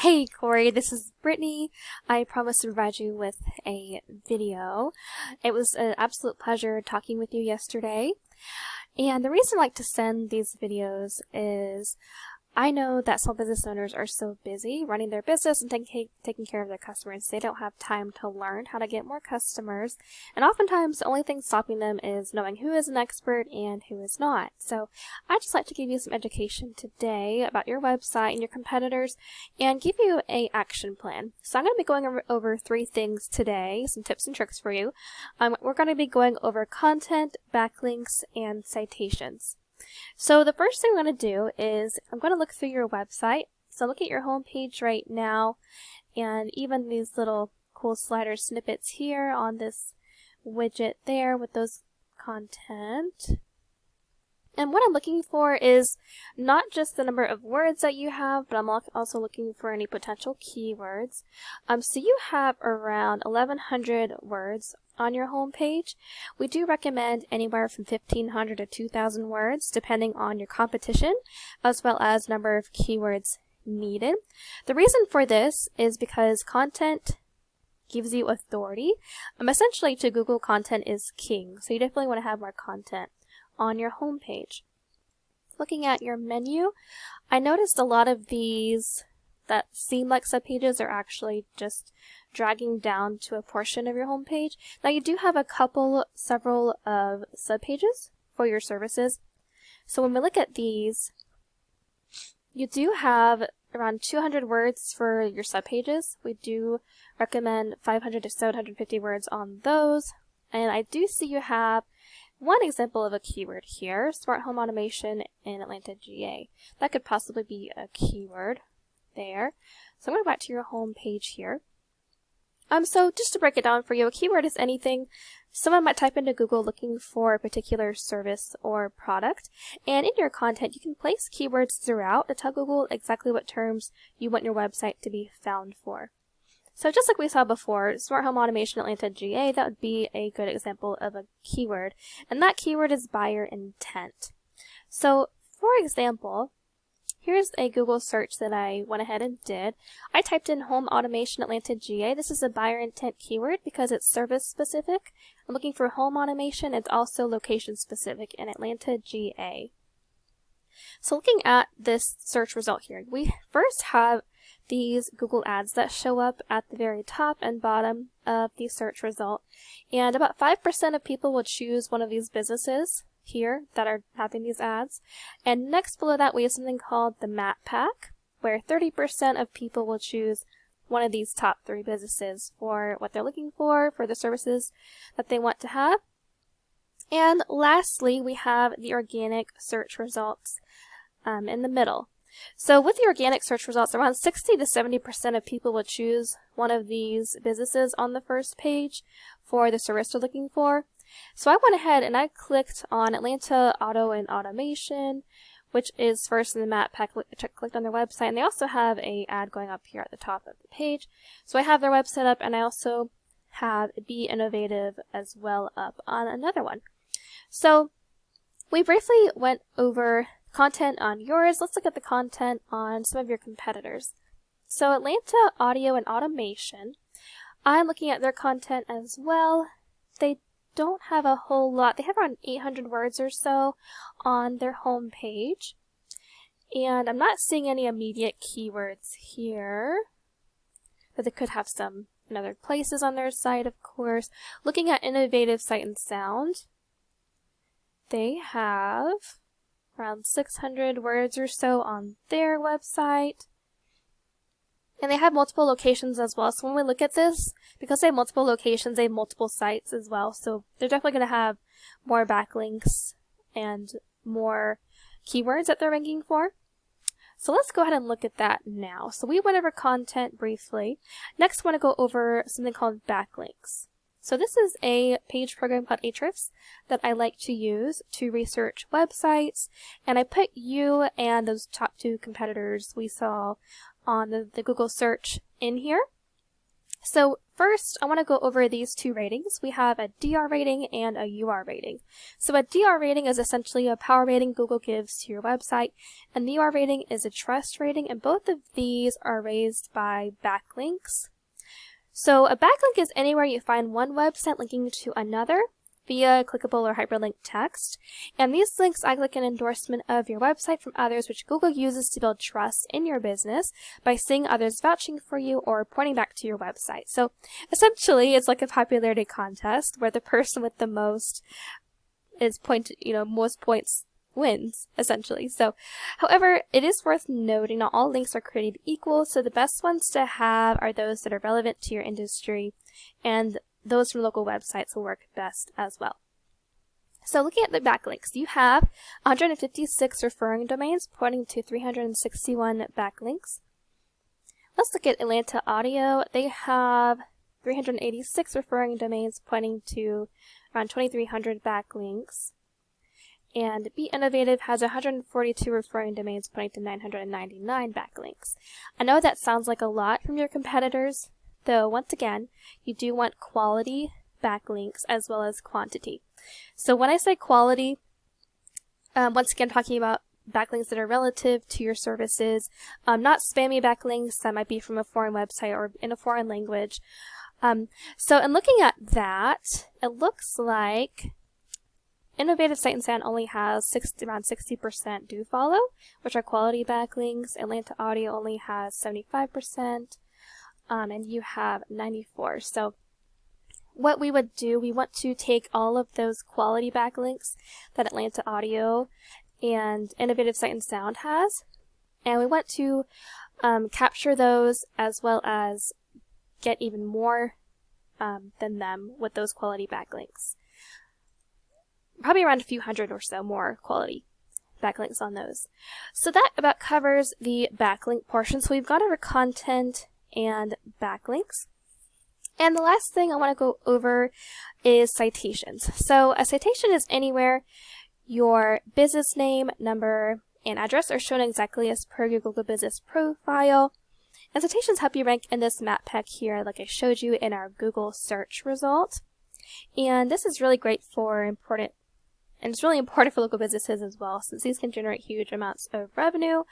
Hey Corey, this is Brittany. I promised to provide you with a video. It was an absolute pleasure talking with you yesterday. And the reason I like to send these videos is I know that small business owners are so busy running their business and taking care of their customers. They don't have time to learn how to get more customers. And oftentimes the only thing stopping them is knowing who is an expert and who is not. So I'd just like to give you some education today about your website and your competitors and give you an action plan. So I'm going to be going over 3 things today, some tips and tricks for you. We're going to be going over content, backlinks, and citations. So the first thing I'm going to do is I'm going to look through your website. So look at your home page right now, and even these little cool slider snippets here on this widget there with those content. And what I'm looking for is not just the number of words that you have, but I'm also looking for any potential keywords. So you have around 1,100 words on your home page. We do recommend anywhere from 1,500 to 2,000 words, depending on your competition, as well as number of keywords needed. The reason for this is because content gives you authority. Essentially, to Google, content is king, so you definitely want to have more content on your home page. Looking at your menu, I noticed a lot of these that seem like subpages are actually just dragging down to a portion of your home page. Now you do have several of subpages for your services. So when we look at these, you do have around 200 words for your subpages. We do recommend 500 to 750 words on those. And I do see you have one example of a keyword here, smart home automation in Atlanta, GA. That could possibly be a keyword there. So I'm going to go back to your home page here. So just to break it down for you, a keyword is anything someone might type into Google looking for a particular service or product. And in your content, you can place keywords throughout to tell Google exactly what terms you want your website to be found for. So just like we saw before, Smart Home Automation Atlanta GA, that would be a good example of a keyword. And that keyword is buyer intent. So for example, here's a Google search that I went ahead and did. I typed in Home Automation Atlanta GA. This is a buyer intent keyword because it's service specific. I'm looking for home automation. It's also location specific in Atlanta GA. So looking at this search result here, we first have these Google ads that show up at the very top and bottom of the search result. And about 5% of people will choose one of these businesses here that are having these ads. And next below that, we have something called the Map Pack, where 30% of people will choose one of these top 3 businesses for what they're looking for the services that they want to have. And lastly, we have the organic search results in the middle. So with the organic search results, around 60 to 70% of people will choose one of these businesses on the first page for the service they're looking for. So I went ahead and I clicked on Atlanta Auto and Automation, which is first in the Map Pack. Clicked on their website, and they also have an ad going up here at the top of the page. So I have their website up, and I also have Be Innovative as well up on another one. So we briefly went over content on yours. Let's look at the content on some of your competitors. So Atlanta Audio and Automation, I'm looking at their content as well. They don't have a whole lot. They have around 800 words or so on their home page. And I'm not seeing any immediate keywords here, but they could have some in other places on their site, of course. Looking at Innovative Sight and Sound, they have around 600 words or so on their website. And they have multiple locations as well. So when we look at this, because they have multiple locations, they have multiple sites as well. So they're definitely going to have more backlinks and more keywords that they're ranking for. So let's go ahead and look at that now. So we went over content briefly. Next, I want to go over something called backlinks. So this is a page program called Ahrefs that I like to use to research websites. And I put you and those top 2 competitors we saw on the Google search in here. So first, I want to go over these two ratings. We have a DR rating and a UR rating. So a DR rating is essentially a power rating Google gives to your website, and the UR rating is a trust rating, and both of these are raised by backlinks. So a backlink is anywhere you find one website linking to another via clickable or hyperlink text, and these links act like an endorsement of your website from others, which Google uses to build trust in your business by seeing others vouching for you or pointing back to your website. So essentially, it's like a popularity contest where the person with the most most points wins, essentially. So, however, it is worth noting not all links are created equal, so the best ones to have are those that are relevant to your industry, and those from local websites will work best as well. So looking at the backlinks, you have 156 referring domains pointing to 361 backlinks. Let's look at Atlanta Audio. They have 386 referring domains pointing to around 2,300 backlinks. And Be Innovative has 142 referring domains pointing to 999 backlinks. I know that sounds like a lot from your competitors, though once again, you do want quality backlinks as well as quantity. So when I say quality, once again talking about backlinks that are relative to your services, not spammy backlinks that might be from a foreign website or in a foreign language. So in looking at that, it looks like Innovative Sight and Sound only has around 60% do follow, which are quality backlinks. Atlanta Audio only has 75%. And you have 94. So what we would do, we want to take all of those quality backlinks that Atlanta Audio and Innovative Sight and Sound has, and we want to capture those as well as get even more than them with those quality backlinks. Probably around a few hundred or so more quality backlinks on those. So that about covers the backlink portion. So we've got our content and backlinks. And the last thing I want to go over is citations. So a citation is anywhere your business name, number, and address are shown exactly as per your Google Business Profile. And citations help you rank in this map pack here, like I showed you in our Google search result. And this is really great for it's really important for local businesses as well, since these can generate huge amounts of revenue.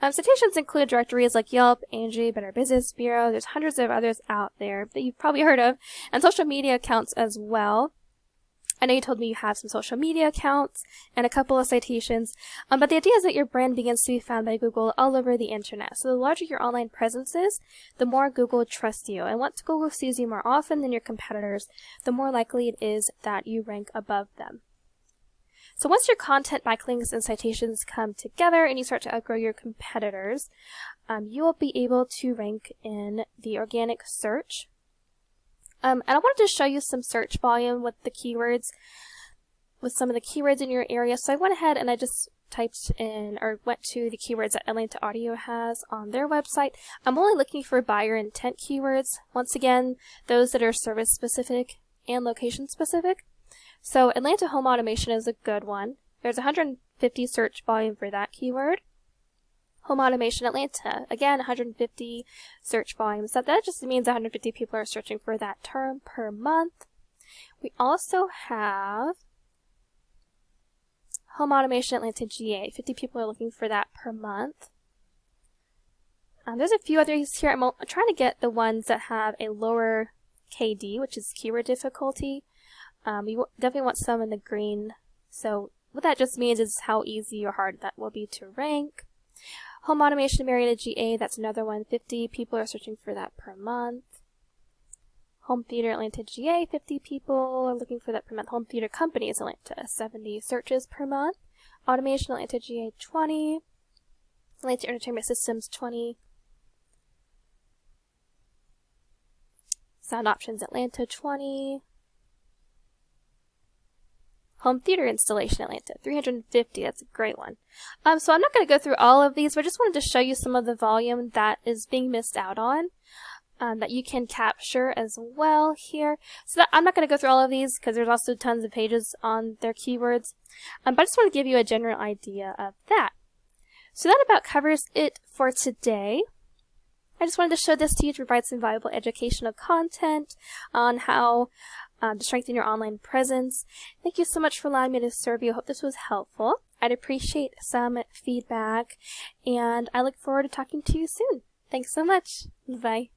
Citations include directories like Yelp, Angie, Better Business Bureau. There's hundreds of others out there that you've probably heard of, and social media accounts as well. I know you told me you have some social media accounts and a couple of citations, but the idea is that your brand begins to be found by Google all over the internet. So the larger your online presence is, the more Google trusts you. And once Google sees you more often than your competitors, the more likely it is that you rank above them. So once your content, backlinks, and citations come together and you start to outgrow your competitors, you will be able to rank in the organic search. And I wanted to show you some search volume with the keywords, with some of the keywords in your area. So I went ahead and I just typed in, or went to the keywords that Atlanta Audio has on their website. I'm only looking for buyer intent keywords. Once again, those that are service specific and location specific. So Atlanta Home Automation is a good one. There's 150 search volume for that keyword. Home Automation Atlanta, again 150 search volume. So that just means 150 people are searching for that term per month. We also have Home Automation Atlanta GA. 50 people are looking for that per month. There's a few others here. I'm trying to get the ones that have a lower KD, which is keyword difficulty. You definitely want some in the green. So what that just means is how easy or hard that will be to rank. Home Automation Marietta GA, that's another one. 50 people are searching for that per month. Home Theater Atlanta GA, 50 people are looking for that per month. Home Theater Companies Atlanta, 70 searches per month. Automation Atlanta GA, 20. Atlanta Entertainment Systems, 20. Sound Options Atlanta, 20. Home Theater Installation Atlanta, 350. That's a great one. So I'm not going to go through all of these, but I just wanted to show you some of the volume that is being missed out on, that you can capture as well here. So I'm not going to go through all of these because there's also tons of pages on their keywords, but I just want to give you a general idea of that. So that about covers it for today. I just wanted to show this to you to provide some valuable educational content on how to strengthen your online presence. Thank you so much for allowing me to serve you. I hope this was helpful. I'd appreciate some feedback, and I look forward to talking to you soon. Thanks so much. Bye.